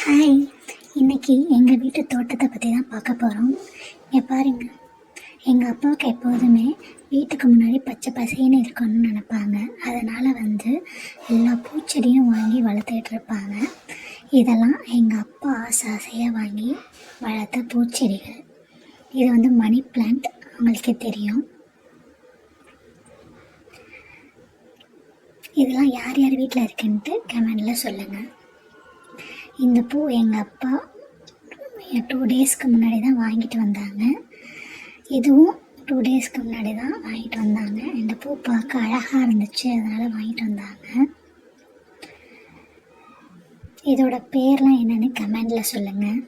Hi. இன்றைக்கி எங்கள் வீட்டு தோட்டத்தை பற்றி தான் பார்க்க போகிறோம். இங்கே பாருங்கள், எங்கள் அப்பாவுக்கு எப்போதுமே வீட்டுக்கு முன்னாடி பச்சை பசேன்னு இருக்கணும்னு நினப்பாங்க. அதனால் எல்லா பூச்செடியும் வாங்கி வளர்த்துக்கிட்டு இருப்பாங்க. இதெல்லாம் எங்கள் அப்பா ஆசையாக வாங்கி வளர்த்த பூச்செடிகள். இது மணி பிளான்ட், அவங்களுக்கே தெரியும். இதெல்லாம் யார் யார் வீட்டில் இருக்குன்ட்டு கமெண்டில் சொல்லுங்கள். இந்த பூ எங்கள் அப்பா 2 டேஸ்க்கு முன்னாடி தான் வாங்கிட்டு வந்தாங்க. இதுவும் 2 டேஸ்க்கு முன்னாடி தான் வாங்கிட்டு வந்தாங்க. இந்த பூ பார்க்க அழகாக இருந்துச்சு, அதனால் வாங்கிட்டு வந்தாங்க. இதோட பேர்லாம் என்னென்னு கமெண்டில் சொல்லுங்கள்.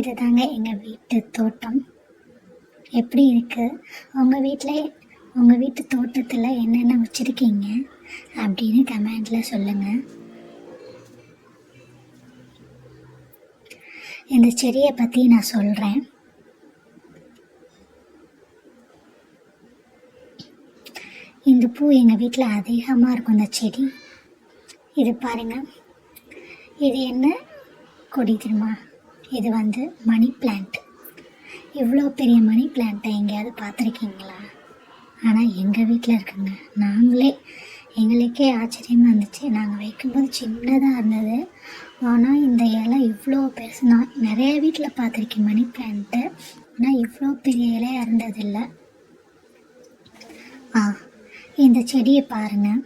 இது தாங்க எங்கள் வீட்டு தோட்டம். எப்படி இருக்குது உங்கள் வீட்டு தோட்டத்தில் என்னென்ன வச்சுருக்கீங்க அப்படின்னு கமெண்டில் சொல்லுங்கள். இந்த செடியை பற்றி நான் சொல்கிறேன். இந்த பூ எங்கள் வீட்டில் அதிகமாக இருக்கும். இந்த செடி இது பாருங்கள், இது என்ன கொடி தெரியுமா? இது மணி பிளான்ட். இவ்வளோ பெரிய மணி பிளான்ட்டை எங்கேயாவது பார்த்துருக்கீங்களா? ஆனால் எங்கள் வீட்டில் இருக்குங்க. எங்களுக்கே ஆச்சரியமாக இருந்துச்சு. நாங்கள் வைக்கும்போது சின்னதாக இருந்தது, ஆனால் இந்த இலை இவ்வளோ பெருசு. நான் நிறைய வீட்டில் பார்த்துருக்கேன் மணி பிளான்ட்டு, ஆனால் இவ்வளோ பெரிய இலையாக இருந்ததில்லை. இந்த செடியை பாருங்கள்,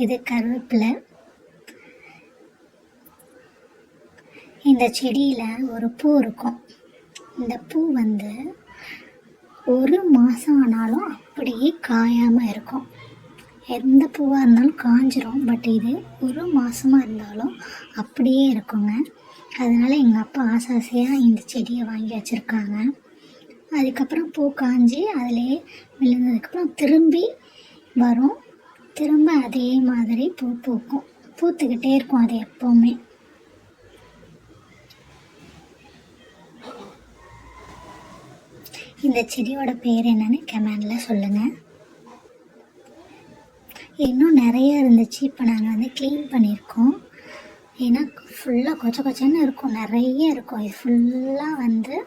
இது கருவேப்பிலை. இந்த செடியில் ஒரு பூ இருக்கும். இந்த பூ 1 மாதம் ஆனாலும் அப்படியே காயாமல் இருக்கும். எந்த பூவாக இருந்தாலும் காஞ்சிரும், பட் இது 1 மாதமாக இருந்தாலும் அப்படியே இருக்குங்க. அதனால் எங்கள் அப்பா ஆசையாக இந்த செடியை வாங்கி வச்சுருக்காங்க. அதுக்கப்புறம் பூ காஞ்சி அதிலே விழுந்ததுக்கப்புறம் திரும்பி வரும். திரும்ப அதே மாதிரி பூ பூக்கும், பூத்துக்கிட்டே இருக்கும் அது எப்போவுமே. இந்த செடியோட பேர் என்னன்னு கமெண்டில் சொல்லுங்கள். இன்னும் நிறைய இருந்துச்சு, இப்போ நாங்கள் க்ளீன் பண்ணியிருக்கோம். ஏன்னா ஃபுல்லாக கொச்சை கொச்சைன்னு இருக்கும், நிறைய இருக்கும். இது ஃபுல்லாக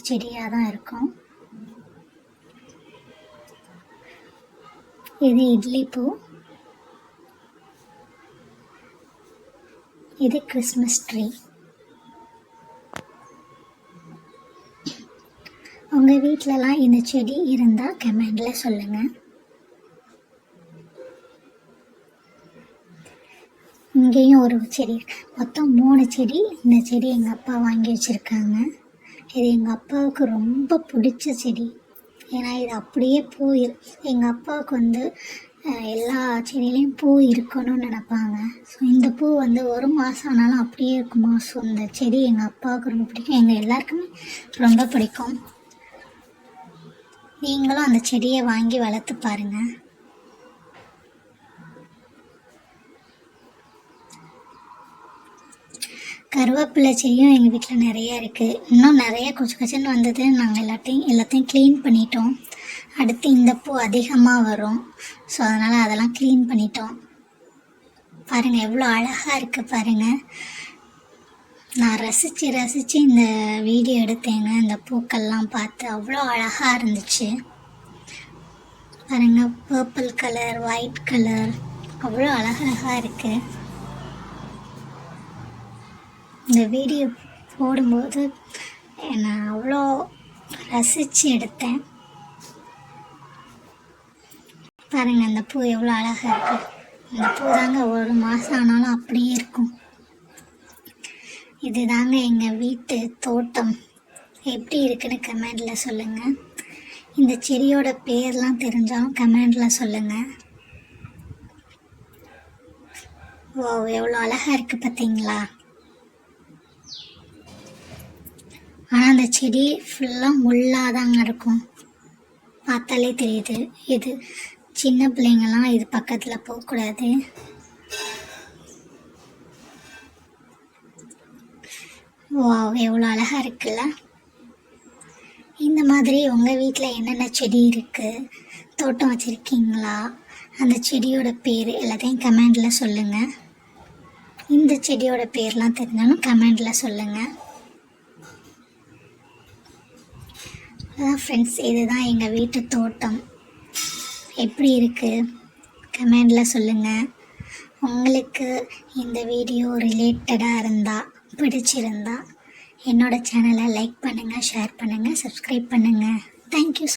செடியாக தான் இருக்கும். இது இட்லி பூ. இது கிறிஸ்மஸ் ட்ரீ. உங்கள் வீட்டிலலாம் இந்த செடி இருந்தால் கமெண்டில் சொல்லுங்கள். இங்கேயும் ஒரு செடி, மொத்தம் 3 செடி. இந்த செடி எங்கள் அப்பா வாங்கி வச்சுருக்காங்க. இது எங்கள் அப்பாவுக்கு ரொம்ப பிடிச்ச செடி. ஏன்னா இது அப்படியே பூ. எங்கள் அப்பாவுக்கு எல்லா செடியிலையும் பூ இருக்கணும்னு நினப்பாங்க. ஸோ இந்த பூ 1 மாதம் ஆனாலும் அப்படியே இருக்குமா. ஸோ இந்த செடி எங்கள் அப்பாவுக்கு ரொம்ப பிடிக்கும், எங்கள் எல்லாருக்குமே ரொம்ப பிடிக்கும். நீங்களும் அந்த செடியை வாங்கி வளர்த்து பாருங்கள். கருவேப்பிலை செடியும் எங்கள் வீட்டில் நிறையா இருக்குது. இன்னும் நிறைய கொச்சன்னு வந்தது. நாங்கள் எல்லாத்தையும் க்ளீன் பண்ணிட்டோம். அடுத்து இந்த பூ அதிகமாக வரும், ஸோ அதனால் அதெல்லாம் க்ளீன் பண்ணிட்டோம். பாருங்கள் எவ்வளோ அழகாக இருக்குது பாருங்கள். நான் ரசித்து இந்த வீடியோ எடுத்தேங்க. இந்த பூக்கள்லாம் பார்த்து அவ்வளோ அழகாக இருந்துச்சு. பாருங்கள், பர்பிள் கலர், ஒயிட் கலர், அவ்வளோ அழகழகாக இருக்குது. இந்த வீடியோ போடும்போது நான் அவ்வளோ ரசித்து எடுத்தேன். பாருங்கள் அந்த பூ எவ்வளோ அழகாக இருக்குது. இந்த பூ தாங்க 1 மாதம் ஆனாலும் அப்படியே இருக்கும். இது தாங்க எங்கள் வீட்டு தோட்டம். எப்படி இருக்குன்னு கமெண்டில் சொல்லுங்கள். இந்த செடியோட பேர்லாம் தெரிஞ்சாலும் கமெண்டில் சொல்லுங்கள். ஓ, எவ்வளோ அழகாக இருக்குது பார்த்தீங்களா? ஆனால் அந்த செடி ஃபுல்லாக முள்ளாக தாங்க இருக்கும், பார்த்தாலே தெரியுது. இது சின்ன பிள்ளைங்கள்லாம் இது பக்கத்தில் போகக்கூடாது. வாவ், எவ்வளோ அழகாக இருக்குல்ல? இந்த மாதிரி உங்கள் வீட்டில் என்னென்ன செடி இருக்குது, தோட்டம் வச்சுருக்கீங்களா, அந்த செடியோட பேர் எல்லாத்தையும் கமெண்டில் சொல்லுங்கள். இந்த செடியோட பேர்லாம் தெரிஞ்சாலும் கமெண்டில் சொல்லுங்கள். அதான் ஃப்ரெண்ட்ஸ், இதுதான் எங்கள் வீட்டு தோட்டம். எப்படி இருக்குது கமெண்டில் சொல்லுங்கள். உங்களுக்கு இந்த வீடியோ ரிலேட்டடாக இருந்தால், பிடிச்சிருந்தா என்னோடய சேனலை லைக் பண்ணுங்கள், ஷேர் பண்ணுங்கள், சப்ஸ்கிரைப் பண்ணுங்கள். தேங்க்யூ.